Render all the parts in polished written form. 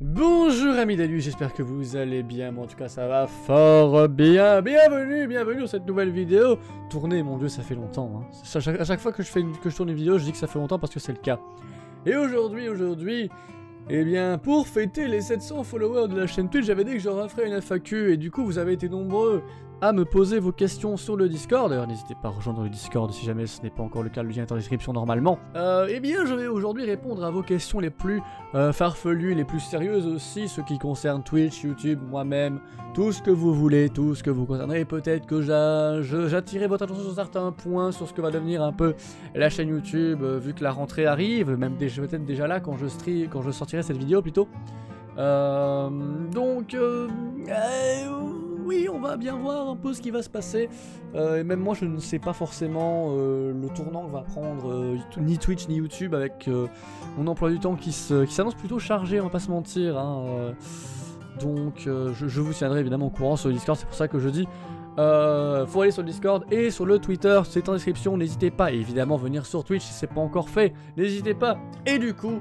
Bonjour amis d'Alu, j'espère que vous allez bien, moi en tout cas ça va fort bien. Bienvenue dans cette nouvelle vidéo. Tournée, mon dieu, ça fait longtemps. Hein. À chaque fois que je tourne une vidéo, je dis que ça fait longtemps parce que c'est le cas. Et aujourd'hui, eh bien, pour fêter les 700 followers de la chaîne Twitch, j'avais dit que je referais une FAQ et du coup vous avez été nombreux à me poser vos questions sur le Discord. D'ailleurs, n'hésitez pas à rejoindre le Discord si jamais ce n'est pas encore le cas, le lien est en description normalement. Eh bien, je vais aujourd'hui répondre à vos questions les plus farfelues, les plus sérieuses aussi, ce qui concerne Twitch, YouTube, moi-même, tout ce que vous voulez, tout ce que vous concernerez. Peut-être que j'attirerai votre attention sur certains points, sur ce que va devenir un peu la chaîne YouTube, vu que la rentrée arrive, même peut-être déjà là quand je sortirai cette vidéo plutôt. Oui, on va bien voir un peu ce qui va se passer. Et même moi, je ne sais pas forcément le tournant que va prendre ni Twitch ni YouTube avec mon emploi du temps qui s'annonce plutôt chargé, on va pas se mentir. Hein, je vous tiendrai évidemment au courant sur le Discord, c'est pour ça que je dis faut aller sur le Discord et sur le Twitter, c'est en description, n'hésitez pas. Et évidemment, venir sur Twitch si c'est pas encore fait, n'hésitez pas. Et du coup,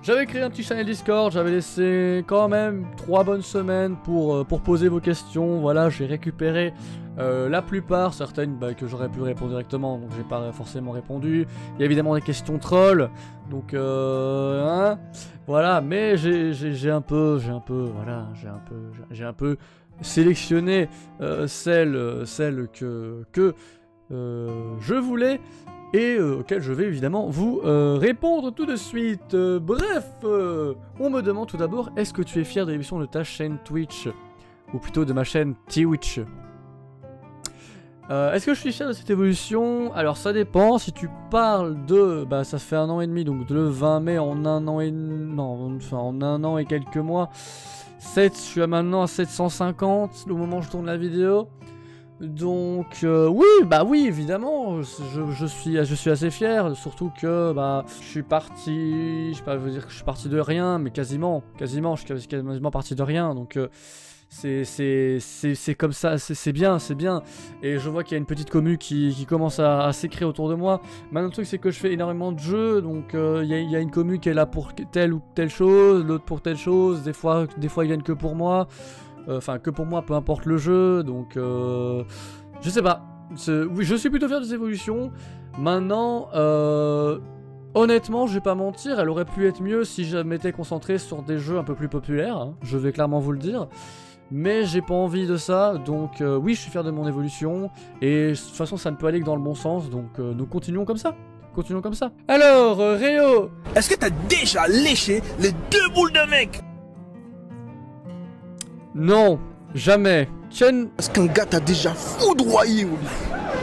j'avais créé un petit channel Discord, j'avais laissé quand même 3 bonnes semaines pour poser vos questions. Voilà, j'ai récupéré la plupart, certaines que j'aurais pu répondre directement, donc j'ai pas forcément répondu. Il y a évidemment des questions trolls, donc voilà, mais j'ai un peu sélectionné celles que je voulais. Et auquel je vais évidemment vous répondre tout de suite. Bref, on me demande tout d'abord, est-ce que tu es fier de l'évolution de ta chaîne Twitch? Ou plutôt de ma chaîne Twitch. Est-ce que je suis fier de cette évolution? Alors ça dépend, si tu parles de... Bah ça fait 1 an et demi, donc le 20 mai en 1 an et... Non, enfin en 1 an et quelques mois. Je suis maintenant à 750 au moment où je tourne la vidéo. Donc oui évidemment je suis assez fier, surtout que je suis parti, je vais pas vous dire que je suis parti de rien, mais quasiment je suis quasiment parti de rien, donc c'est comme ça, c'est bien, et je vois qu'il y a une petite commu qui commence à s'écrire autour de moi. Maintenant le truc c'est que je fais énormément de jeux, donc il y a une commu qui est là pour telle ou telle chose, l'autre pour telle chose, des fois ils viennent que pour moi. Enfin, que pour moi, peu importe le jeu, donc je sais pas. Oui, je suis plutôt fier de ces évolutions. Maintenant, honnêtement, je vais pas mentir, elle aurait pu être mieux si je m'étais concentré sur des jeux un peu plus populaires, hein, je vais clairement vous le dire. Mais j'ai pas envie de ça, donc oui, je suis fier de mon évolution. Et de toute façon, ça ne peut aller que dans le bon sens, donc nous continuons comme ça. Alors, Réo, est-ce que t'as déjà léché les 2 boules de mec? Non, jamais. Est-ce qu'un gars t'a déjà foudroyé au lit?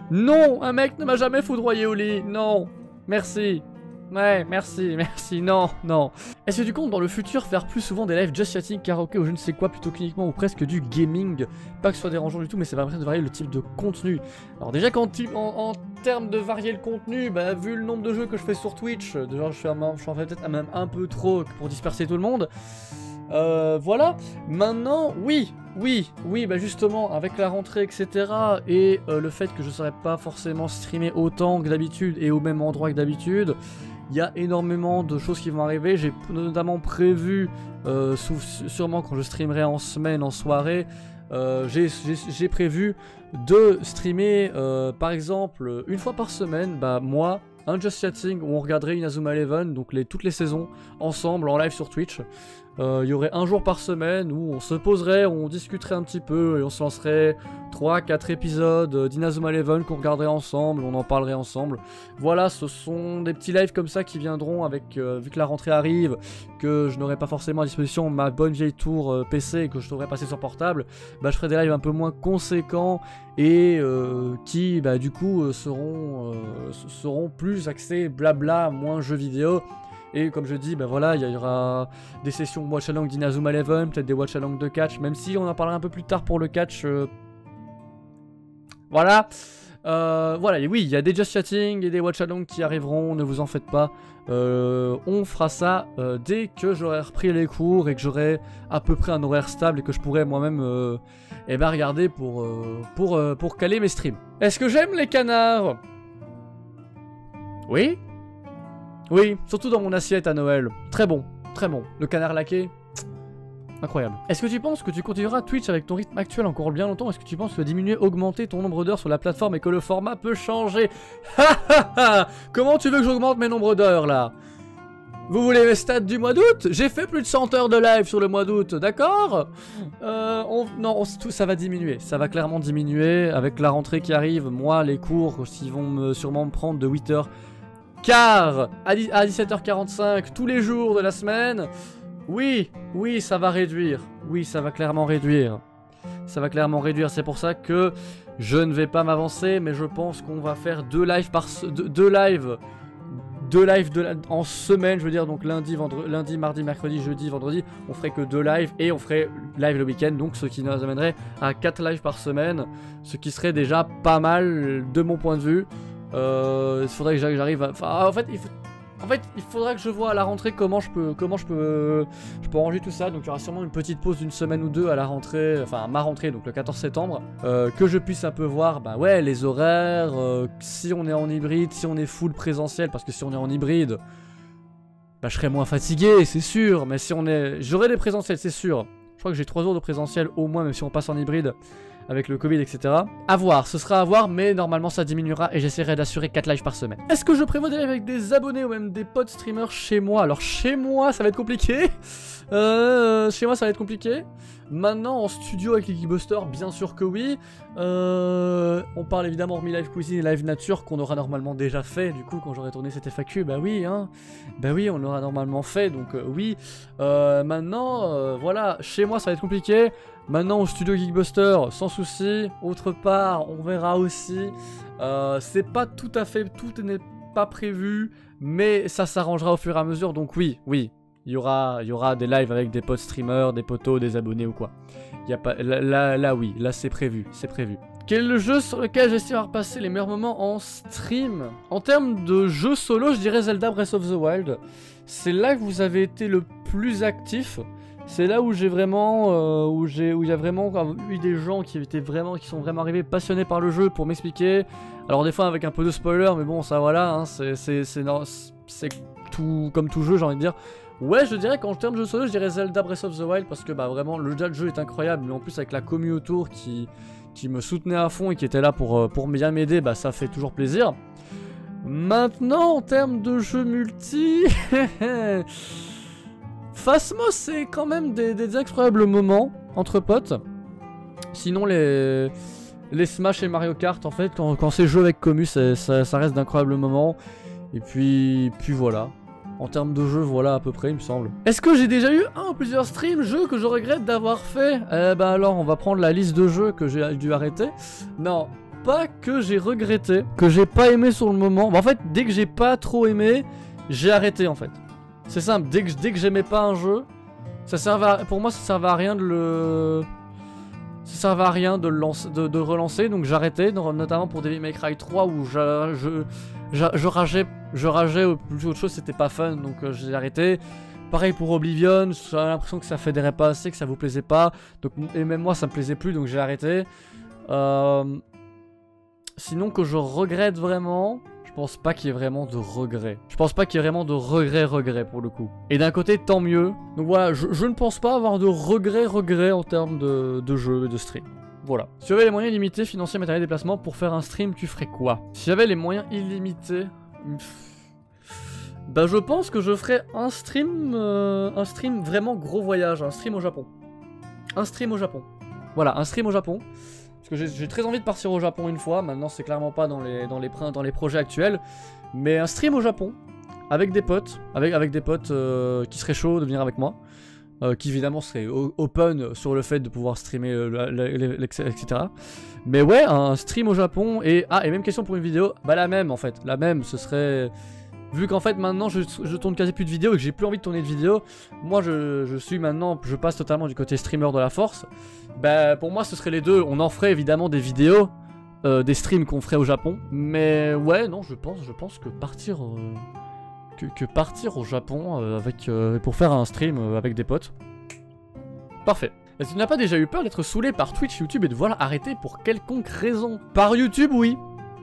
Non, un mec ne m'a jamais foudroyé au lit. Non, merci. Ouais, merci, non. Est-ce que tu comptes dans le futur faire plus souvent des lives just chatting, karaoké ou je ne sais quoi, plutôt cliniquement ou presque du gaming? Pas que ce soit dérangeant du tout, mais c'est vraiment de varier le type de contenu. Alors déjà, en termes de varier le contenu, vu le nombre de jeux que je fais sur Twitch, déjà je fais peut-être même un peu trop pour disperser tout le monde. Voilà, maintenant, oui, justement, avec la rentrée, etc., et le fait que je ne serais pas forcément streamé autant que d'habitude et au même endroit que d'habitude, il y a énormément de choses qui vont arriver. J'ai notamment prévu, sûrement quand je streamerai en semaine, en soirée, j'ai prévu de streamer, par exemple, une fois par semaine, moi, un Just Chatting où on regarderait Inazuma Eleven, donc toutes les saisons, ensemble, en live sur Twitch. Il y aurait un jour par semaine où on se poserait, on discuterait un petit peu et on se lancerait 3-4 épisodes d'Inazuma Eleven qu'on regarderait ensemble, on en parlerait ensemble. Voilà, ce sont des petits lives comme ça qui viendront avec, vu que la rentrée arrive, que je n'aurai pas forcément à disposition ma bonne vieille tour PC et que je devrais passer sur portable, je ferai des lives un peu moins conséquents et qui du coup seront plus axés blabla, moins jeux vidéo. Et comme je dis, voilà, il y aura des sessions watch along d'Inazuma Eleven, peut-être des watch along de catch, même si on en parlera un peu plus tard pour le catch. Voilà. Voilà, et oui, il y a des just chatting et des watch along qui arriveront, ne vous en faites pas. On fera ça dès que j'aurai repris les cours et que j'aurai à peu près un horaire stable et que je pourrai moi-même regarder pour caler mes streams. Est-ce que j'aime les canards? Oui. Oui, surtout dans mon assiette à Noël. Très bon, très bon. Le canard laqué, Incroyable. Est-ce que tu penses que tu continueras Twitch avec ton rythme actuel encore bien longtemps? Est-ce que tu penses que tu vas diminuer, augmenter ton nombre d'heures sur la plateforme et que le format peut changer? Comment tu veux que j'augmente mes nombres d'heures là? Vous voulez mes stats du mois d'août? J'ai fait plus de 100 heures de live sur le mois d'août, d'accord? Non, tout ça va diminuer, ça va clairement diminuer avec la rentrée qui arrive. Moi, les cours, ils vont sûrement me prendre de 8h15 à 17h45 tous les jours de la semaine. Oui, ça va réduire. Oui, ça va clairement réduire. Ça va clairement réduire, c'est pour ça que je ne vais pas m'avancer, mais je pense qu'on va faire 2 lives en semaine, je veux dire, donc lundi, mardi, mercredi, jeudi, vendredi, on ferait que 2 lives et on ferait live le week-end, donc ce qui nous amènerait à 4 lives par semaine, ce qui serait déjà pas mal de mon point de vue. Il faudrait que j'arrive à... Enfin, en fait, il faudra que je vois à la rentrée comment je peux ranger tout ça. Donc il y aura sûrement une petite pause d'une semaine ou deux à la rentrée, enfin à ma rentrée, donc le 14 septembre, que je puisse un peu voir, bah ouais, les horaires, si on est en hybride, si on est full présentiel, parce que si on est en hybride, bah je serai moins fatigué, c'est sûr, mais si on est... J'aurai des présentiels, c'est sûr. Je crois que j'ai 3 jours de présentiel au moins, même si on passe en hybride, avec le Covid, etc. À voir, ce sera à voir, mais normalement ça diminuera et j'essaierai d'assurer 4 lives par semaine. Est-ce que je prévois des lives avec des abonnés ou même des potes streamers chez moi? Alors chez moi, ça va être compliqué. Chez moi, ça va être compliqué. Maintenant, en studio avec les Geekbusters, bien sûr que oui. On parle évidemment hormis live cuisine et live nature qu'on aura normalement déjà fait. Du coup, quand j'aurai tourné cette FAQ, bah oui, hein. Bah oui, on l'aura normalement fait, donc oui. Maintenant, voilà, chez moi, ça va être compliqué. Maintenant, au studio Geekbuster, sans souci. Autre part, on verra aussi. C'est pas tout à fait, tout n'est pas prévu, mais ça s'arrangera au fur et à mesure. Donc oui. Il y aura des lives avec des potes streamers, des potos, des abonnés ou quoi. Y a pas, là oui, là c'est prévu. Quel est le jeu sur lequel j'essaie d'avoir passé les meilleurs moments en stream? En termes de jeu solo, je dirais Zelda Breath of the Wild. C'est là que vous avez été le plus actif. C'est là où j'ai vraiment, où il y a vraiment eu des gens qui sont vraiment arrivés passionnés par le jeu pour m'expliquer. Alors des fois avec un peu de spoiler, mais bon ça voilà, hein, c'est tout comme tout jeu, j'ai envie de dire. Ouais, je dirais qu'en termes de jeu solo, je dirais Zelda Breath of the Wild parce que bah vraiment le jeu est incroyable, mais en plus avec la commu autour qui me soutenait à fond et qui était là pour bien m'aider, bah ça fait toujours plaisir. Maintenant en termes de jeu multi, Phasmo c'est quand même des incroyables moments entre potes. Sinon les Smash et Mario Kart en fait, quand c'est jeu avec commu, ça reste d'incroyables moments. Et puis voilà. En termes de jeu, voilà à peu près, il me semble. Est-ce que j'ai déjà eu un ou plusieurs jeux que je regrette d'avoir fait? Bah alors, on va prendre la liste de jeux que j'ai dû arrêter. Non, pas que j'ai regretté, que j'ai pas aimé sur le moment. Bah, en fait, dès que j'ai pas trop aimé, j'ai arrêté en fait. C'est simple, dès que j'aimais pas un jeu, pour moi ça servait à rien de le... Ça servait à rien de relancer, donc j'arrêtais, notamment pour Devil May Cry 3 où je rageais au plus autre chose, c'était pas fun, donc j'ai arrêté. Pareil pour Oblivion, j'avais l'impression que ça fédérait pas assez, que ça vous plaisait pas, donc, et même moi ça me plaisait plus, donc j'ai arrêté. Sinon que je regrette vraiment, je pense pas qu'il y ait vraiment de regret. Je pense pas qu'il y ait vraiment de regret pour le coup. Et d'un côté tant mieux, donc voilà, je ne pense pas avoir de regret en termes de jeu et de stream. Voilà. Si tu avais les moyens illimités, financiers, matériels, déplacements, pour faire un stream, tu ferais quoi? Si j'avais les moyens illimités... Bah je pense que je ferais un stream vraiment gros voyage, un stream au Japon. Voilà, un stream au Japon. Parce que j'ai très envie de partir au Japon une fois, maintenant c'est clairement pas dans les projets actuels. Mais un stream au Japon, avec des potes, avec des potes qui seraient chauds de venir avec moi. Qui évidemment serait open sur le fait de pouvoir streamer, etc. Mais ouais, un stream au Japon, et même question pour une vidéo, bah la même en fait, ce serait... Vu qu'en fait maintenant je tourne quasi plus de vidéos et que j'ai plus envie de tourner de vidéos, moi je passe totalement du côté streamer de la force, bah pour moi ce serait les deux, on en ferait évidemment des vidéos, des streams qu'on ferait au Japon, mais ouais non je pense que partir... Que partir au Japon pour faire un stream avec des potes. Parfait. Est-ce que tu n'as pas déjà eu peur d'être saoulé par Twitch, YouTube et de devoir arrêter pour quelconque raison? Par YouTube, oui.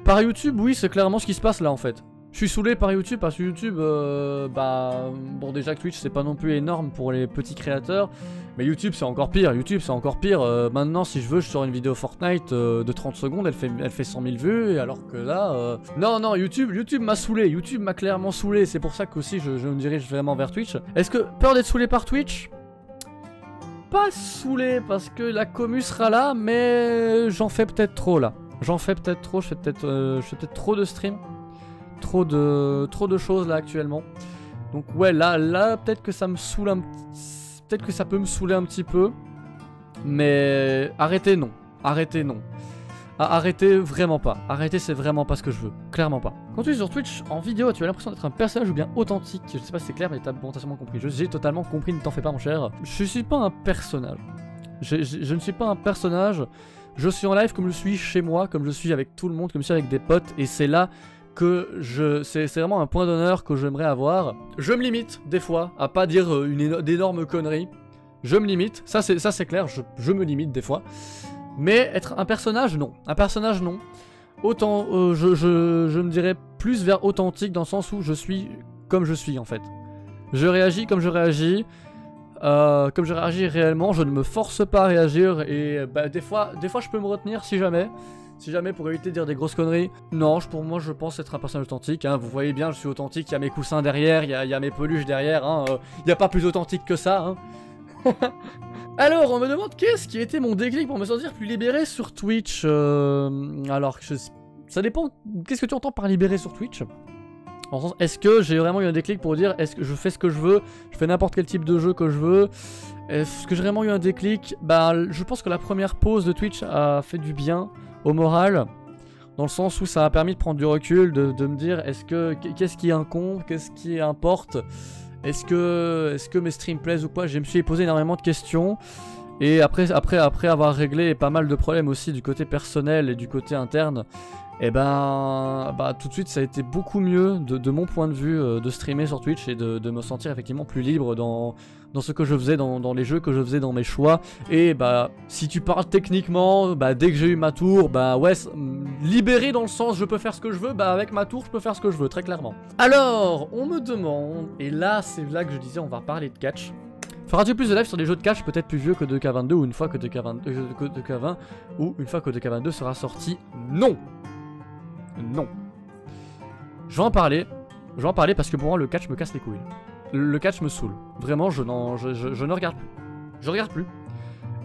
Par YouTube, oui, c'est clairement ce qui se passe là en fait. Je suis saoulé par YouTube parce que YouTube, bah bon déjà que Twitch c'est pas non plus énorme pour les petits créateurs, mais YouTube c'est encore pire. YouTube c'est encore pire. Maintenant si je veux je sors une vidéo Fortnite de 30 secondes, elle fait 100 000 vues, et alors que là, non YouTube m'a saoulé, YouTube m'a clairement saoulé. C'est pour ça qu'aussi je me dirige vraiment vers Twitch. Est-ce que peur d'être saoulé par Twitch? Pas saoulé parce que la commu sera là, mais j'en fais peut-être trop là. J'en fais peut-être trop, je fais peut-être trop de streams. Trop de choses là actuellement. Donc ouais là peut-être que ça me saoule peut-être que ça peut me saouler un petit peu. Mais arrêtez non. Arrêtez non. Arrêtez vraiment pas. Arrêtez c'est vraiment pas ce que je veux. Clairement pas. Quand tu es sur Twitch en vidéo tu as l'impression d'être un personnage ou bien authentique. Je sais pas si c'est clair mais t'as totalement compris. J'ai totalement compris, ne t'en fais pas mon cher. Je suis pas un personnage. Je ne suis pas un personnage. Je suis en live comme je suis chez moi, comme je suis avec tout le monde, comme je suis avec des potes. Et c'est là que c'est vraiment un point d'honneur que j'aimerais avoir. Je me limite des fois à pas dire d'énormes conneries. Je me limite, ça c'est clair, je me limite des fois. Mais être un personnage, non. Un personnage, non. Autant, je me dirais plus vers authentique dans le sens où je suis comme je suis en fait. Je réagis comme je réagis. Comme je réagis réellement, je ne me force pas à réagir. Et bah, des fois je peux me retenir si jamais. Si jamais pour éviter de dire des grosses conneries. Non, pour moi je pense être un personnage authentique, hein. Vous voyez bien je suis authentique, il y a mes coussins derrière, il y a mes peluches derrière, hein. Il n'y a pas plus authentique que ça, hein. Alors on me demande qu'est-ce qui a été mon déclic pour me sentir plus libéré sur Twitch. Alors ça dépend, qu'est-ce que tu entends par libéré sur Twitch? En sens, est-ce que j'ai vraiment eu un déclic pour dire est-ce que je fais ce que je veux, je fais n'importe quel type de jeu que je veux? Est-ce que j'ai vraiment eu un déclic? Bah je pense que la première pause de Twitch a fait du bien au moral, dans le sens où ça a permis de prendre du recul, de me dire qu'est-ce qui compte, qu'est-ce qui importe, est-ce que mes streams plaisent ou pas. Je me suis posé énormément de questions, et après avoir réglé pas mal de problèmes aussi du côté personnel et du côté interne, et ben tout de suite ça a été beaucoup mieux de mon point de vue de streamer sur Twitch et de me sentir effectivement plus libre dans ce que je faisais, dans les jeux que je faisais, dans mes choix. Et bah si tu parles techniquement, bah dès que j'ai eu ma tour, bah ouais, libéré dans le sens je peux faire ce que je veux, bah avec ma tour je peux faire ce que je veux, très clairement. Alors on me demande, et là c'est là que je disais on va parler de catch. Feras-tu plus de live sur des jeux de catch peut-être plus vieux que 2K22 ou une fois que 2K20 ou une fois que 2K22 sera sorti? Non. Non. Je vais en parler parce que pour moi le catch me casse les couilles. Le catch me saoule. Vraiment je ne regarde plus. Je regarde plus.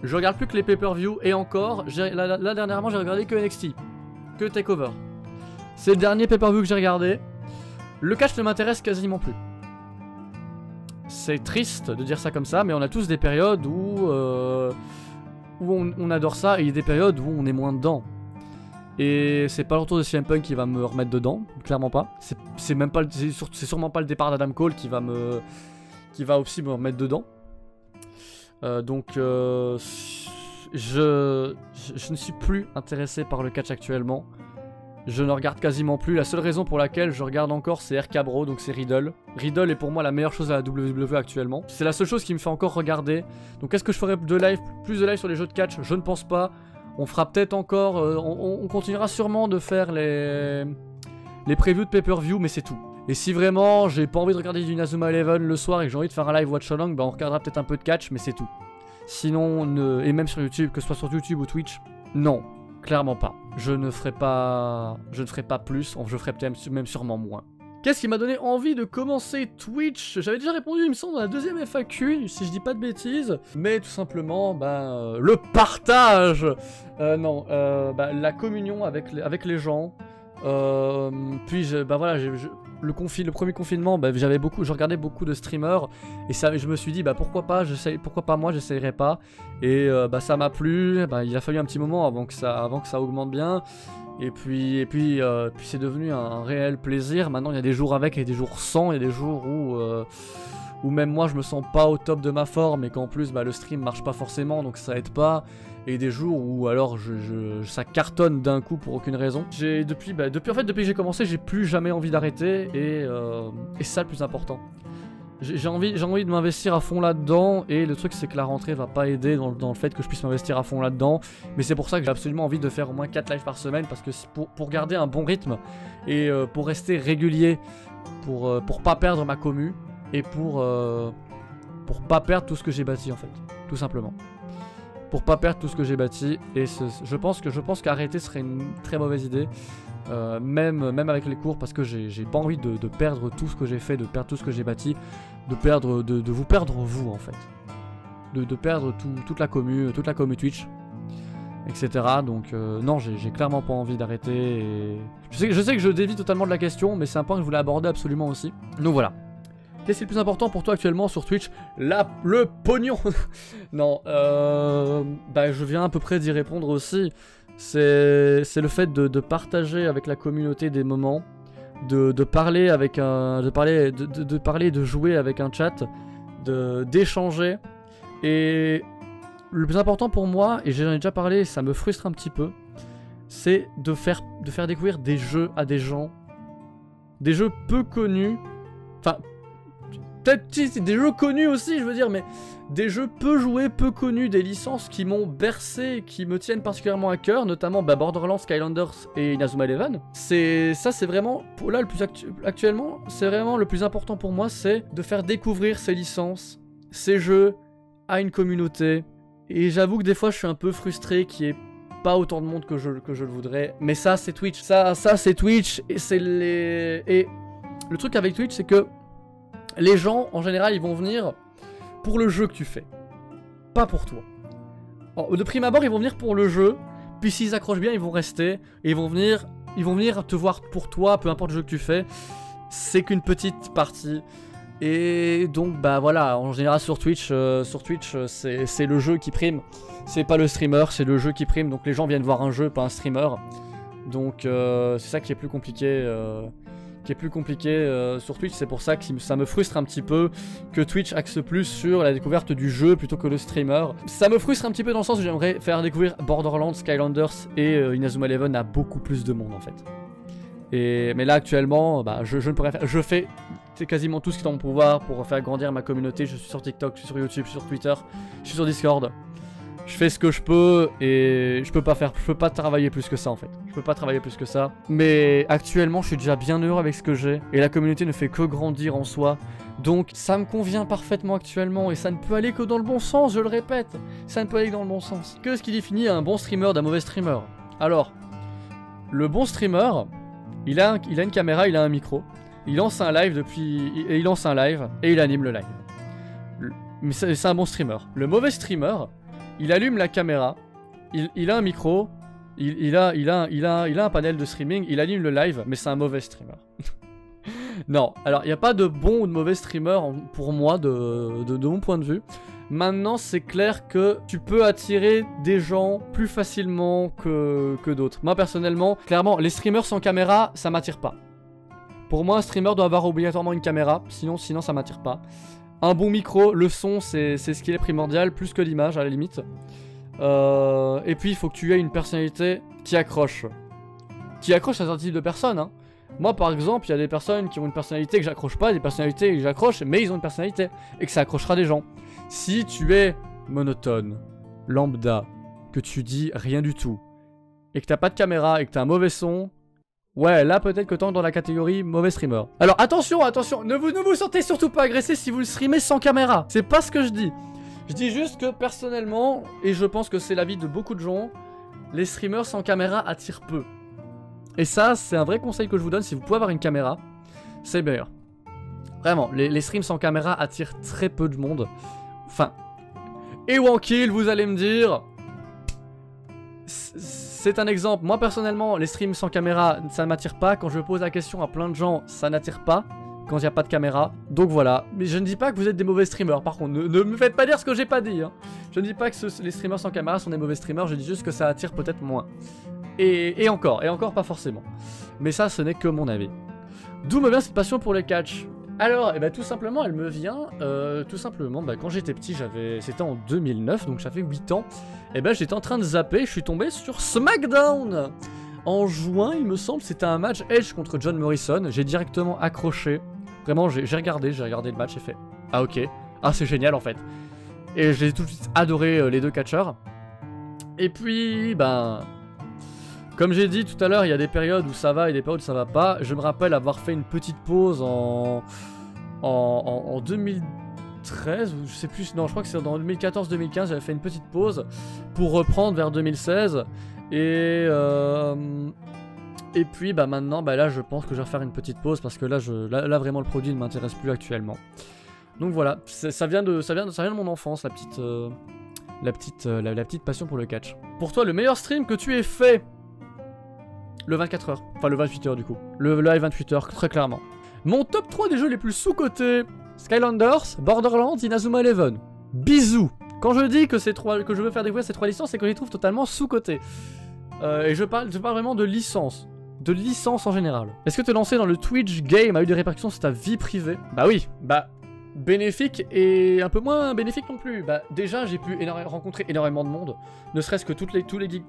Je regarde plus que les pay-per-view, et encore, là dernièrement j'ai regardé que NXT, que TakeOver. C'est le dernier pay-per-view que j'ai regardé. Le catch ne m'intéresse quasiment plus. C'est triste de dire ça comme ça, mais on a tous des périodes où on adore ça, et il y a des périodes où on est moins dedans. Et c'est pas le retour de CM Punk qui va me remettre dedans, clairement pas. C'est sûrement pas le départ d'Adam Cole qui va aussi me remettre dedans. Donc je ne suis plus intéressé par le catch actuellement. Je ne regarde quasiment plus. La seule raison pour laquelle je regarde encore, c'est RK Bro, donc c'est Riddle. Riddle est pour moi la meilleure chose à la WWE actuellement. C'est la seule chose qui me fait encore regarder. Donc est-ce que je ferai plus de live sur les jeux de catch? Je ne pense pas. On fera peut-être encore, on continuera sûrement de faire les previews de pay-per-view, mais c'est tout. Et si vraiment j'ai pas envie de regarder du Inazuma Eleven le soir et que j'ai envie de faire un live watch along, bah on regardera peut-être un peu de catch, mais c'est tout. Sinon, et même sur YouTube, que ce soit sur YouTube ou Twitch, non, clairement pas. Je ne ferai pas plus, je ferai peut-être même sûrement moins. Qu'est-ce qui m'a donné envie de commencer Twitch? J'avais déjà répondu, il me semble, dans la deuxième FAQ, si je dis pas de bêtises. Mais tout simplement, le partage. La communion avec les gens. Puis, le premier confinement, je regardais beaucoup de streamers. Et ça, je me suis dit, pourquoi pas moi, j'essayerais pas. Et ça m'a plu. Il a fallu un petit moment avant que ça augmente bien. Et puis c'est devenu un réel plaisir. Maintenant il y a des jours avec et des jours sans. Il y a des jours où même moi je me sens pas au top de ma forme, et qu'en plus le stream marche pas forcément, donc ça aide pas. Et des jours où alors ça cartonne d'un coup pour aucune raison. Depuis que j'ai commencé, j'ai plus jamais envie d'arrêter, et c'est ça le plus important. J'ai envie de m'investir à fond là-dedans, et le truc c'est que la rentrée va pas aider dans le fait que je puisse m'investir à fond là-dedans, mais c'est pour ça que j'ai absolument envie de faire au moins 4 lives par semaine, parce que pour garder un bon rythme, et pour rester régulier, pour pas perdre ma commu, et pour pas perdre tout ce que j'ai bâti en fait, tout simplement. Pour pas perdre tout ce que j'ai bâti, et je pense qu'arrêter serait une très mauvaise idée. Même avec les cours, parce que j'ai pas envie de perdre tout ce que j'ai fait, de perdre tout ce que j'ai bâti, de vous perdre vous en fait, de perdre toute la commu Twitch, etc. Donc non, j'ai clairement pas envie d'arrêter. Et... Je sais que je dévie totalement de la question, mais c'est un point que je voulais aborder absolument aussi. Donc voilà. Qu'est-ce qui est le plus important pour toi actuellement sur Twitch? Le pognon. Non, bah je viens à peu près d'y répondre aussi. C'est le fait de partager avec la communauté des moments, de parler avec de jouer avec un chat, d'échanger. Et le plus important pour moi, et j'en ai déjà parlé, ça me frustre un petit peu, c'est de faire découvrir des jeux à des gens, des jeux peu connus, enfin peut-être si, des jeux connus aussi, je veux dire, mais des jeux peu joués, peu connus, des licences qui m'ont bercé, qui me tiennent particulièrement à cœur, notamment Borderlands, Skylanders et Inazuma Eleven. C'est vraiment, là, actuellement, c'est vraiment le plus important pour moi, c'est de faire découvrir ces licences, ces jeux, à une communauté. Et j'avoue que des fois, je suis un peu frustré qu'il n'y ait pas autant de monde que je le voudrais. Mais ça, c'est Twitch. Ça c'est Twitch, et c'est les... Et le truc avec Twitch, c'est que les gens, en général, ils vont venir pour le jeu que tu fais, pas pour toi. De prime abord, ils vont venir pour le jeu, puis s'ils accrochent bien, ils vont rester, et ils vont venir te voir pour toi, peu importe le jeu que tu fais. C'est qu'une petite partie. Et donc, bah voilà, en général sur Twitch, c'est le jeu qui prime. C'est pas le streamer, c'est le jeu qui prime. Donc les gens viennent voir un jeu, pas un streamer. Donc c'est ça qui est plus compliqué. Sur Twitch, c'est pour ça que ça me frustre un petit peu que Twitch axe plus sur la découverte du jeu plutôt que le streamer. Ça me frustre un petit peu dans le sens où j'aimerais faire découvrir Borderlands, Skylanders et Inazuma Eleven à beaucoup plus de monde en fait. Mais là actuellement, bah, je ne pourrais faire. Je fais quasiment tout ce qui est dans mon pouvoir pour faire grandir ma communauté. Je suis sur TikTok, je suis sur YouTube, je suis sur Twitter, je suis sur Discord. Je fais ce que je peux et je peux pas travailler plus que ça en fait. Je peux pas travailler plus que ça. Mais actuellement, je suis déjà bien heureux avec ce que j'ai et la communauté ne fait que grandir en soi. Donc ça me convient parfaitement actuellement et ça ne peut aller que dans le bon sens, je le répète. Ça ne peut aller que dans le bon sens. Que ce qui définit un bon streamer d'un mauvais streamer? Alors, le bon streamer, il a une caméra, il a un micro. Il lance un live et il anime le live. Mais c'est un bon streamer. Le mauvais streamer, il allume la caméra, il a un micro, il a un panel de streaming, il anime le live, mais c'est un mauvais streamer. Non, alors il n'y a pas de bon ou de mauvais streamer pour moi de mon point de vue. Maintenant, c'est clair que tu peux attirer des gens plus facilement que d'autres. Moi personnellement, clairement, les streamers sans caméra, ça m'attire pas. Pour moi, un streamer doit avoir obligatoirement une caméra, sinon ça m'attire pas. Un bon micro, le son, c'est ce qui est primordial, plus que l'image à la limite. Et puis, il faut que tu aies une personnalité qui accroche. Qui accroche à un type de personnes, hein. Moi, par exemple, il y a des personnes qui ont une personnalité que j'accroche pas, des personnalités que j'accroche, mais ils ont une personnalité, et que ça accrochera des gens. Si tu es monotone, lambda, que tu dis rien du tout, et que t'as pas de caméra, et que t'as un mauvais son... Ouais, là peut-être que t'entres dans la catégorie mauvais streamer. Alors attention, ne vous sentez surtout pas agressé si vous le streamez sans caméra. C'est pas ce que je dis. Je dis juste que personnellement, et je pense que c'est l'avis de beaucoup de gens, les streamers sans caméra attirent peu. Et ça, c'est un vrai conseil que je vous donne, si vous pouvez avoir une caméra, c'est meilleur. Vraiment, les streams sans caméra attirent très peu de monde. Enfin, et Wankill, vous allez me dire... C'est un exemple. Moi personnellement, les streams sans caméra, ça ne m'attire pas. Quand je pose la question à plein de gens, ça n'attire pas. Quand il n'y a pas de caméra. Donc voilà. Mais je ne dis pas que vous êtes des mauvais streamers. Par contre, ne me faites pas dire ce que j'ai pas dit, hein. Je ne dis pas que les streamers sans caméra sont des mauvais streamers. Je dis juste que ça attire peut-être moins. Et encore pas forcément. Mais ça, ce n'est que mon avis. D'où me vient cette passion pour les catch? Alors, tout simplement, elle me vient, quand j'étais petit, c'était en 2009, donc ça fait 8 ans, j'étais en train de zapper, je suis tombé sur SmackDown. En juin, il me semble, c'était un match Edge contre John Morrison, j'ai directement accroché, vraiment, j'ai regardé le match et fait, Ah ok. Ah c'est génial en fait. Et j'ai tout de suite adoré les deux catcheurs. Et puis, ben... Comme j'ai dit tout à l'heure, il y a des périodes où ça va et des périodes où ça va pas. Je me rappelle avoir fait une petite pause en 2013, ou je sais plus, non je crois que c'est dans 2014-2015, j'avais fait une petite pause pour reprendre vers 2016. Et puis bah maintenant, bah là je pense que je vais faire une petite pause parce que là, là vraiment le produit ne m'intéresse plus actuellement. Donc voilà, ça vient de mon enfance, la petite passion pour le catch. Pour toi, le meilleur stream que tu aies fait? Le 24h, enfin le 28h du coup. Le live 28h, très clairement. Mon top 3 des jeux les plus sous-cotés: Skylanders, Borderlands, Inazuma Eleven. Bisous. Quand je dis que je veux faire découvrir ces 3 licences, c'est que je les trouve totalement sous-cotées. Et je parle vraiment de licence. De licence en général. Est-ce que te lancer dans le Twitch game a eu des répercussions sur ta vie privée? Bah oui, bah... bénéfique et un peu moins bénéfique non plus. Bah déjà j'ai pu rencontrer énormément de monde, ne serait-ce que toute l'équipe des Geek...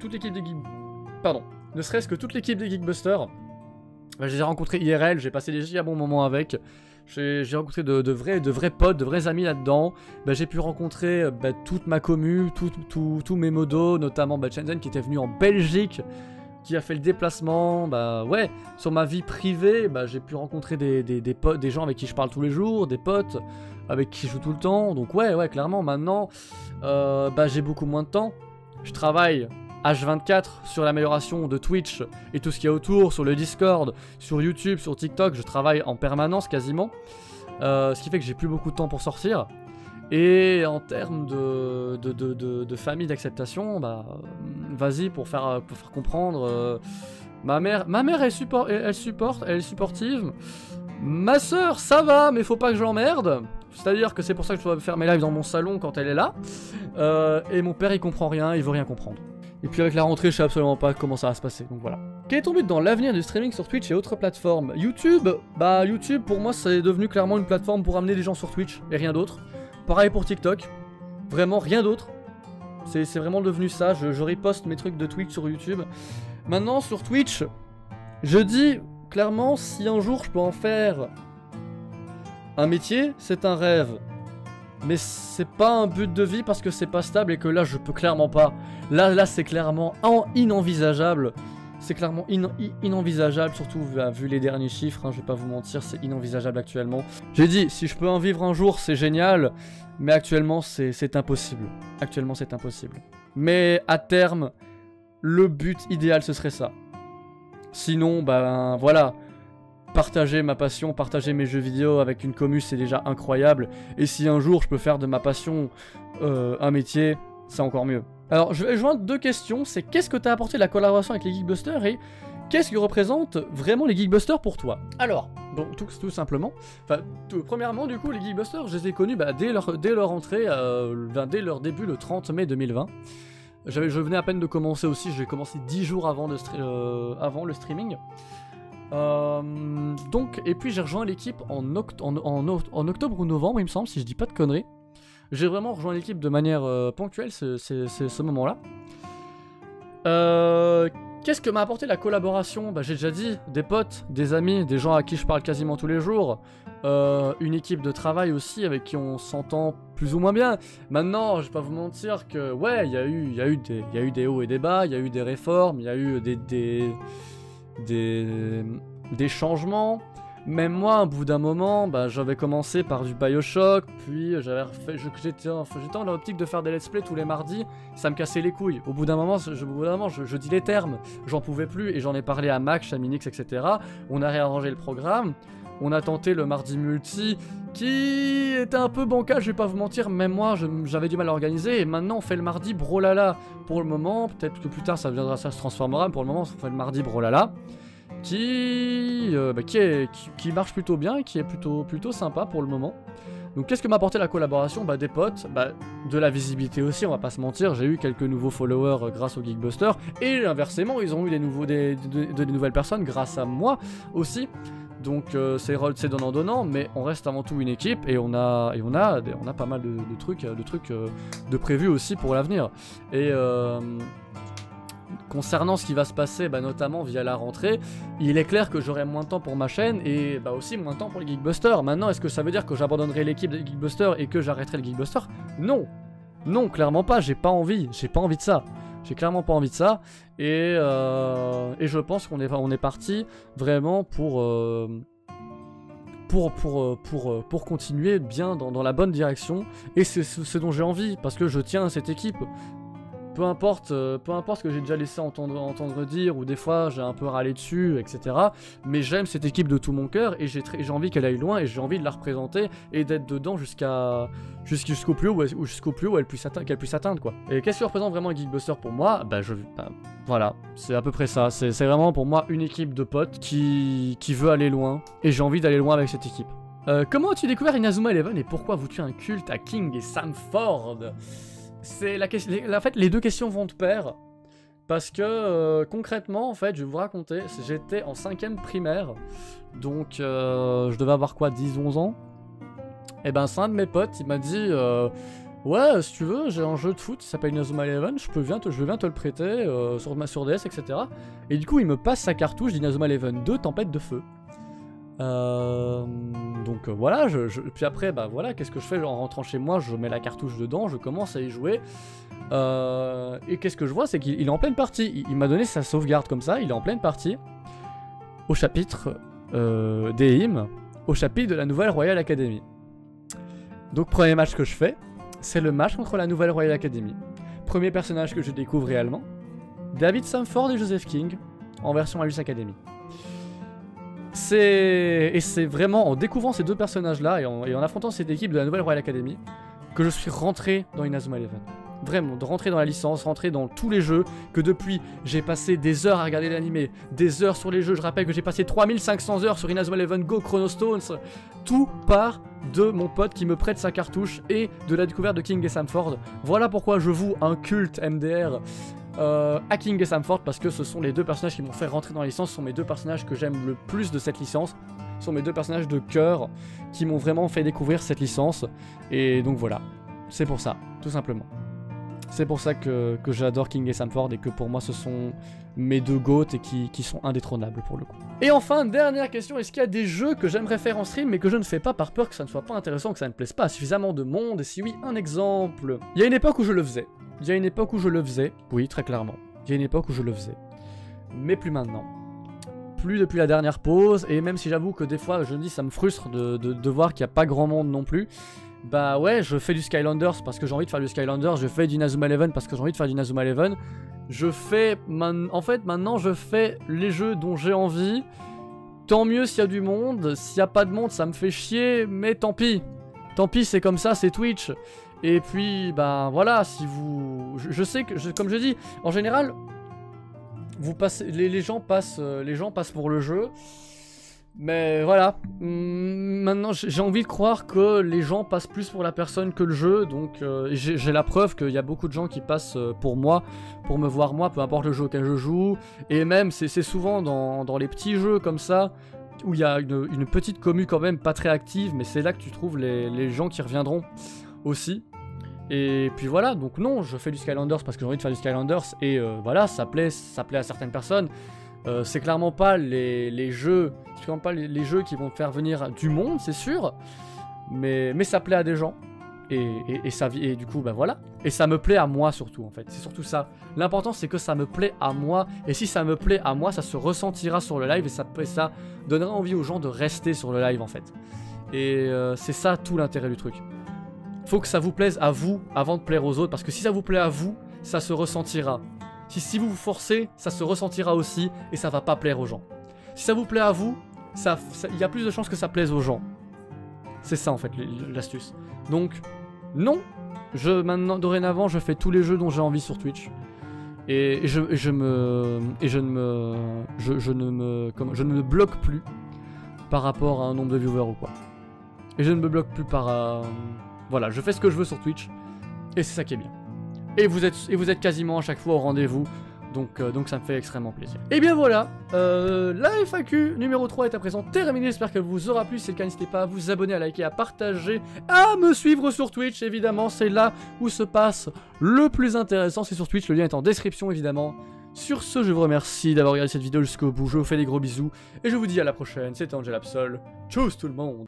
Pardon. Ne serait-ce que toute l'équipe des Geekbusters. Bah, je les ai rencontrés IRL, j'ai passé des giga bons moments avec. J'ai rencontré de vrais potes, de vrais amis là-dedans. Bah, j'ai pu rencontrer toute ma commu, tous mes modos, notamment Shenzhen qui était venu en Belgique, qui a fait le déplacement. Bah ouais, sur ma vie privée, bah, j'ai pu rencontrer des potes, des gens avec qui je parle tous les jours, des potes avec qui je joue tout le temps. Donc ouais, clairement, maintenant, bah, j'ai beaucoup moins de temps. Je travaille H24 sur l'amélioration de Twitch et tout ce qu'il y a autour, sur le Discord, sur YouTube, sur TikTok, je travaille en permanence quasiment. Ce qui fait que j'ai plus beaucoup de temps pour sortir. Et en termes de famille, d'acceptation, bah vas-y pour faire comprendre. Ma mère elle est supportive. Ma soeur ça va, mais faut pas que je l'emmerde. C'est-à-dire que c'est pour ça que je dois faire mes lives dans mon salon quand elle est là. Et mon père il comprend rien, il veut rien comprendre. Et puis avec la rentrée, je sais absolument pas comment ça va se passer, donc voilà. Quel est ton but dans l'avenir du streaming sur Twitch et autres plateformes? YouTube, bah YouTube pour moi c'est devenu clairement une plateforme pour amener des gens sur Twitch et rien d'autre. Pareil pour TikTok, vraiment rien d'autre. C'est vraiment devenu ça, je reposte mes trucs de Twitch sur YouTube. Maintenant sur Twitch, je dis clairement si un jour je peux en faire un métier, c'est un rêve. Mais c'est pas un but de vie parce que c'est pas stable et que là je peux clairement pas. Là c'est clairement inenvisageable. C'est clairement inenvisageable, surtout vu les derniers chiffres, hein, je vais pas vous mentir, c'est inenvisageable actuellement. J'ai dit, si je peux en vivre un jour, c'est génial, mais actuellement c'est impossible. Actuellement c'est impossible. Mais à terme, le but idéal ce serait ça. Sinon, ben voilà. Partager ma passion, partager mes jeux vidéo avec une commu, c'est déjà incroyable. Et si un jour je peux faire de ma passion un métier, c'est encore mieux. Alors je vais joindre deux questions, c'est qu'est-ce que t'as apporté de la collaboration avec les Geekbusters et qu'est-ce que représentent vraiment les Geekbusters pour toi? Alors, donc tout simplement, premièrement du coup les Geekbusters, je les ai connus dès leur entrée, dès leur début le 30 mai 2020. Je venais à peine de commencer aussi, j'ai commencé 10 jours avant le streaming. Donc, et puis j'ai rejoint l'équipe en octobre ou novembre, il me semble, si je dis pas de conneries. J'ai vraiment rejoint l'équipe de manière ponctuelle, c'est ce moment-là. Qu'est-ce que m'a apporté la collaboration? Bah, j'ai déjà dit, des potes, des amis, des gens à qui je parle quasiment tous les jours. Une équipe de travail aussi avec qui on s'entend plus ou moins bien. Maintenant, je vais pas vous mentir que, ouais, il y a eu des hauts et des bas, il y a eu des réformes, il y a eu des changements. Même moi, au bout d'un moment, bah, j'avais commencé par du Bioshock, puis j'étais dans l'optique de faire des let's play tous les mardis, ça me cassait les couilles. Au bout d'un moment, je dis les termes, j'en pouvais plus, et j'en ai parlé à Max, à Minix, etc. On a réarrangé le programme, on a tenté le mardi multi, qui était un peu bancal, je vais pas vous mentir, même moi, j'avais du mal à organiser, et maintenant on fait le mardi brolala. Pour le moment, peut-être que plus tard ça se transformera, mais pour le moment on fait le mardi brolala. Qui marche plutôt bien et qui est plutôt sympa pour le moment. Donc qu'est-ce que m'a apporté la collaboration? Bah des potes, de la visibilité aussi, on va pas se mentir, j'ai eu quelques nouveaux followers grâce aux Geekbusters, et inversement ils ont eu des nouvelles personnes grâce à moi aussi. Donc c'est donnant-donnant, mais on reste avant tout une équipe et on a pas mal de trucs de prévus aussi pour l'avenir. concernant ce qui va se passer, bah, notamment via la rentrée, il est clair que j'aurai moins de temps pour ma chaîne et bah, aussi moins de temps pour les Geekbusters. Maintenant, est-ce que ça veut dire que j'abandonnerai l'équipe des Geekbusters et que j'arrêterai le Geekbuster? Non. Non, clairement pas, j'ai pas envie de ça. J'ai clairement pas envie de ça. Et je pense qu'on est parti vraiment pour continuer bien dans la bonne direction. Et c'est ce dont j'ai envie, parce que je tiens à cette équipe. Peu importe ce que j'ai déjà laissé entendre dire, ou des fois j'ai un peu râlé dessus, etc. Mais j'aime cette équipe de tout mon cœur, et j'ai envie qu'elle aille loin, et j'ai envie de la représenter, et d'être dedans jusqu'au plus haut, qu'elle puisse atteindre, quoi. Et qu'est-ce qui représente vraiment un Geekbuster pour moi? Voilà, c'est à peu près ça. C'est vraiment pour moi une équipe de potes qui veut aller loin, et j'ai envie d'aller loin avec cette équipe. Comment as-tu découvert Inazuma Eleven, et pourquoi vous-tu un culte à King et Sam Ford? C'est en fait, les deux questions vont de pair. Parce que concrètement, en fait, je vais vous raconter, j'étais en 5ème primaire. Donc, je devais avoir quoi, 10-11 ans. Et ben, c'est un de mes potes, il m'a dit ouais, si tu veux, j'ai un jeu de foot qui s'appelle Inazuma Eleven, je veux bien te le prêter sur DS, etc. Et du coup, il me passe sa cartouche d'Inazuma Eleven 2, Tempête de Feu. Donc voilà, puis après, bah voilà, qu'est-ce que je fais en rentrant chez moi? Je mets la cartouche dedans, je commence à y jouer. Et qu'est-ce que je vois? C'est qu'il est en pleine partie. Il m'a donné sa sauvegarde comme ça, il est en pleine partie. Au chapitre des hymnes, au chapitre de la Nouvelle Royal Academy. Donc premier match que je fais, c'est le match contre la Nouvelle Royal Academy. Premier personnage que je découvre réellement, David Samford et Joseph King, en version Alice Academy. C'est vraiment en découvrant ces deux personnages-là et en affrontant cette équipe de la Nouvelle Royal Academy que je suis rentré dans Inazuma Eleven. Vraiment, de rentrer dans la licence, rentrer dans tous les jeux, que depuis j'ai passé des heures à regarder l'animé, des heures sur les jeux. Je rappelle que j'ai passé 3500 heures sur Inazuma Eleven Go Chrono Stones. Tout part de mon pote qui me prête sa cartouche et de la découverte de King et Sam Ford. Voilà pourquoi je voue un culte MDR à King et Sam Ford, parce que ce sont les deux personnages qui m'ont fait rentrer dans la licence, ce sont mes deux personnages que j'aime le plus de cette licence, ce sont mes deux personnages de cœur qui m'ont vraiment fait découvrir cette licence, et donc voilà, c'est pour ça, tout simplement. C'est pour ça que j'adore King et Sam Ford et que pour moi ce sont mes deux GOAT et qui sont indétrônables pour le coup. Et enfin, dernière question, est-ce qu'il y a des jeux que j'aimerais faire en stream mais que je ne fais pas par peur que ça ne soit pas intéressant, que ça ne plaise pas à suffisamment de monde? Et si oui, un exemple. Il y a une époque où je le faisais. Oui, très clairement. Il y a une époque où je le faisais. Mais plus maintenant. Plus depuis la dernière pause, et même si j'avoue que des fois je me dis ça me frustre de voir qu'il n'y a pas grand monde non plus. Bah ouais, je fais du Skylanders parce que j'ai envie de faire du Skylanders, je fais du Inazuma Eleven parce que j'ai envie de faire du Inazuma Eleven. En fait, maintenant je fais les jeux dont j'ai envie. Tant mieux s'il y a du monde, s'il n'y a pas de monde ça me fait chier, mais tant pis. Tant pis, c'est comme ça, c'est Twitch. Et puis, bah voilà, si vous... Je sais que, comme je dis, en général, vous passez, les gens passent pour le jeu. Mais voilà, maintenant j'ai envie de croire que les gens passent plus pour la personne que le jeu. Donc j'ai la preuve qu'il y a beaucoup de gens qui passent pour moi, pour me voir moi, peu importe le jeu auquel je joue. Et même, c'est souvent dans les petits jeux comme ça, où il y a une petite commu quand même pas très active. Mais c'est là que tu trouves les gens qui reviendront aussi. Et puis voilà, donc non, je fais du Skylanders parce que j'ai envie de faire du Skylanders. Et voilà, ça plaît à certaines personnes. C'est clairement pas les jeux qui vont faire venir du monde, c'est sûr, mais ça plaît à des gens et du coup bah voilà, et ça me plaît à moi surtout en fait, c'est surtout ça. L'important c'est que ça me plaît à moi, et si ça me plaît à moi, ça se ressentira sur le live et ça donnera envie aux gens de rester sur le live en fait. Et c'est ça tout l'intérêt du truc. Faut que ça vous plaise à vous avant de plaire aux autres, parce que si ça vous plaît à vous, ça se ressentira. Si vous vous forcez, ça se ressentira aussi et ça va pas plaire aux gens. Si ça vous plaît à vous, il y a plus de chances que ça plaise aux gens. C'est ça en fait l'astuce. Donc non, dorénavant je fais tous les jeux dont j'ai envie sur Twitch. Et je ne me bloque plus par rapport à un nombre de viewers ou quoi. Et je ne me bloque plus par... Voilà, je fais ce que je veux sur Twitch. Et c'est ça qui est bien. Et vous êtes quasiment à chaque fois au rendez-vous, donc ça me fait extrêmement plaisir. Et bien voilà, la FAQ numéro 3 est à présent terminée, j'espère qu'elle vous aura plu. Si c'est le cas, n'hésitez pas à vous abonner, à liker, à partager, à me suivre sur Twitch, évidemment, c'est là où se passe le plus intéressant, c'est sur Twitch, le lien est en description, évidemment. Sur ce, je vous remercie d'avoir regardé cette vidéo jusqu'au bout, je vous fais des gros bisous, et je vous dis à la prochaine, c'était Angel Absol, tchuss tout le monde.